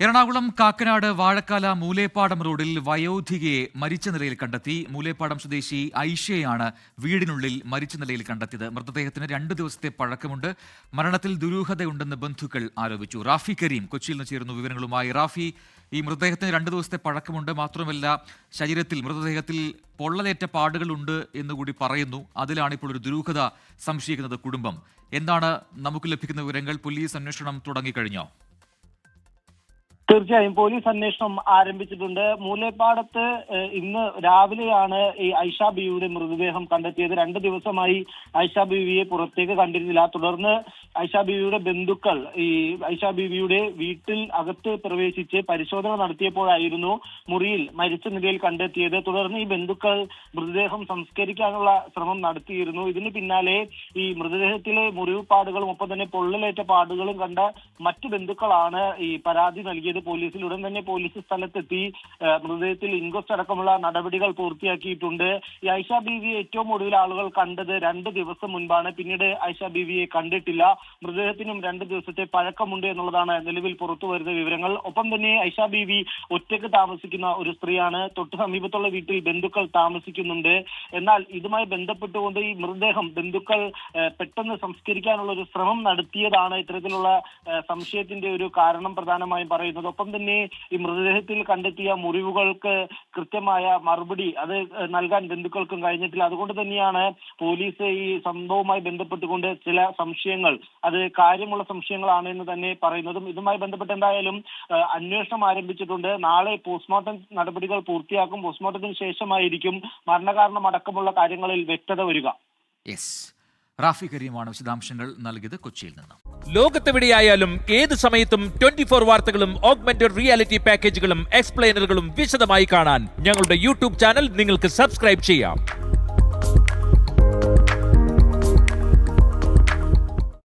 എറണാകുളം കാക്കനാട് വാഴക്കാല മൂലേപ്പാടം റോഡിൽ വയോധികയെ മരിച്ച നിലയിൽ കണ്ടെത്തി. മൂലേപ്പാടം സ്വദേശി ഐഷയാണ് വീടിനുള്ളിൽ മരിച്ച നിലയിൽ കണ്ടെത്തിയത്. മൃതദേഹത്തിന് 2 ദിവസത്തെ പഴക്കമുണ്ട്. മരണത്തിൽ ദുരൂഹതയുണ്ടെന്ന് ബന്ധുക്കൾ ആരോപിച്ചു. റാഫി കരീം കൊച്ചിയിൽ നിന്ന് ചേരുന്നു വിവരങ്ങളുമായി. റാഫി, ഈ മൃതദേഹത്തിന് 2 ദിവസത്തെ പഴക്കമുണ്ട്, മാത്രമല്ല ശരീരത്തിൽ മൃതദേഹത്തിൽ പൊള്ളലേറ്റ പാടുകളുണ്ട് എന്നുകൂടി പറയുന്നു. അതിലാണ് ഇപ്പോൾ ഒരു ദുരൂഹത സംശയിക്കുന്നത് കുടുംബം. എന്താണ് നമുക്ക് ലഭിക്കുന്ന വിവരങ്ങൾ? പോലീസ് അന്വേഷണം തുടങ്ങിക്കഴിഞ്ഞോ? തീർച്ചയായും പോലീസ് അന്വേഷണം ആരംഭിച്ചിട്ടുണ്ട്. മൂലേപ്പാടത്ത് ഇന്ന് രാവിലെയാണ് ഈ ഐഷ ബീവിയുടെ മൃതദേഹം കണ്ടെത്തിയത്. 2 ദിവസമായി ഐഷ ബീവിയെ പുറത്തേക്ക് കണ്ടിരുന്നില്ല. തുടർന്ന് ഐഷ ബീവിയുടെ ബന്ധുക്കൾ ഈ ഐഷ ബീവിയുടെ വീട്ടിൽ അകത്ത് പ്രവേശിച്ച് പരിശോധന നടത്തിയപ്പോഴായിരുന്നു മുറിയിൽ മരിച്ച നിലയിൽ കണ്ടെത്തിയത്. തുടർന്ന് ഈ ബന്ധുക്കൾ മൃതദേഹം സംസ്കരിക്കാനുള്ള ശ്രമം നടത്തിയിരുന്നു. ഇതിന് പിന്നാലെ ഈ മൃതദേഹത്തിലെ മുറിവുപാടുകളും ഒപ്പം തന്നെ പൊള്ളലേറ്റ പാടുകളും കണ്ട മറ്റു ബന്ധുക്കളാണ് ഈ പരാതി നൽകിയത് പോലീസിൽ. ഉടൻ തന്നെ പോലീസ് സ്ഥലത്തെത്തി മൃതദേഹത്തിൽ ഇൻക്വസ്റ്റ് അടക്കമുള്ള നടപടികൾ പൂർത്തിയാക്കിയിട്ടുണ്ട്. ഈ ഐഷ ബീവിയെ ഏറ്റവും ഒടുവിൽ ആളുകൾ കണ്ടത് 2 ദിവസം മുൻപാണ്. പിന്നീട് ഐഷ ബീവിയെ കണ്ടിട്ടില്ല. മൃതദേഹത്തിനും 2 ദിവസത്തെ പഴക്കമുണ്ട് എന്നുള്ളതാണ് നിലവിൽ പുറത്തു വരുന്ന വിവരങ്ങൾ. ഒപ്പം തന്നെ ഐഷ ബീവി ഒറ്റയ്ക്ക് താമസിക്കുന്ന ഒരു സ്ത്രീയാണ്. തൊട്ട് സമീപത്തുള്ള വീട്ടിൽ ബന്ധുക്കൾ താമസിക്കുന്നുണ്ട്. എന്നാൽ ഇതുമായി ബന്ധപ്പെട്ടുകൊണ്ട് ഈ മൃതദേഹം ബന്ധുക്കൾ പെട്ടെന്ന് സംസ്കരിക്കാനുള്ള ഒരു ശ്രമം നടത്തിയതാണ് ഇത്തരത്തിലുള്ള സംശയത്തിന്റെ ഒരു കാരണം പ്രധാനമായും പറയുന്നത്. ഒപ്പം തന്നെ ഈ മൃതദേഹത്തിൽ കണ്ടെത്തിയ മുറിവുകൾക്ക് കൃത്യമായ മറുപടി അത് നൽകാൻ ബന്ധുക്കൾക്കും കഴിഞ്ഞിട്ടില്ല. അതുകൊണ്ട് തന്നെയാണ് പോലീസ് ഈ സംഭവവുമായി ബന്ധപ്പെട്ടുകൊണ്ട് ചില സംശയങ്ങൾ, അത് കാര്യമുള്ള സംശയങ്ങളാണ് എന്ന് തന്നെ പറയുന്നതും. ഇതുമായി ബന്ധപ്പെട്ട് എന്തായാലും അന്വേഷണം ആരംഭിച്ചിട്ടുണ്ട്. നാളെ പോസ്റ്റ്മോർട്ടം നടപടികൾ പൂർത്തിയാക്കും. പോസ്റ്റ്മോർട്ടത്തിന് ശേഷമായിരിക്കും മരണകാരണം അടക്കമുള്ള കാര്യങ്ങളിൽ വ്യക്തത വരിക. റാഫി കരീമാണ് വിശദാംശങ്ങൾ നൽകിയത് കൊച്ചിയിൽ നിന്ന്. ലോകത്തെവിടെയായാലും ഏത് സമയത്തും 24 വാർത്തകളും ഓഗ്മെന്റഡ് റിയാലിറ്റി പാക്കേജുകളും എക്സ്പ്ലെയിനറുകളും വിശദമായി കാണാൻ ഞങ്ങളുടെ യൂട്യൂബ് ചാനൽ നിങ്ങൾക്ക് സബ്സ്ക്രൈബ് ചെയ്യാം.